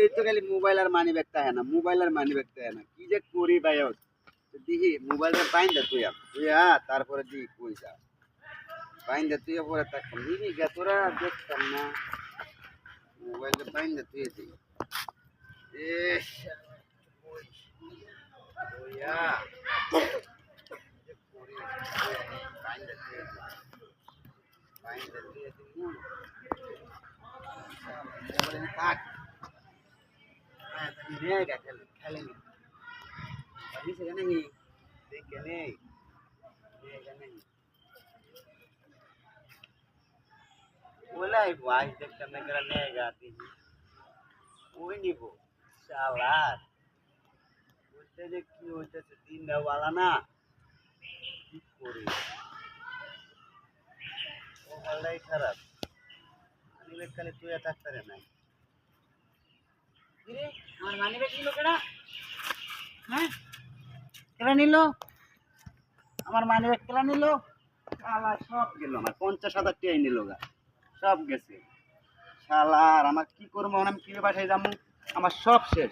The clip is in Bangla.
এই তো খালি মোবাইল আর মানি ব্যাগ তাহে না, মোবাইল আর মানি ব্যাগ তাহে না, কি যে করি ভাই দিহি মোবাইলটা বাইন্দা তুই তারপরে দিই কই যা বাইন্দা তুই পরে থাকতাম দিবি গা তোরা দেখতাম না মোবাইলটা বাইন্দা তুই দিই এ ওইয়া বাইন্দা তুই বাইন্দা তুই দিই মোবাইলে থাক হ্যাঁ তুমি নিয়ে গা খেলেনি अभी से नहीं देख के नहीं ये नहीं बोला एक वाइस देख करने करा नहीं गाती है कोई नहीं वो शालार बोलते जे की होते से तीन दा वाला ना की करे वो वाला ही खराब मानी बैग खाली तू या থাকতে রে নাই রে আমার মানি ব্যাগ নিলো কেডা হ্যাঁ কেডা নিলো আমার মানি ব্যাগ কেডা নিলো শালা সব গেল আমার 50,000 টাকাই নিল গা সব গেছে শালা আর আমার কি করবো আমি কি বাসায় যাবো আমার সব শেষ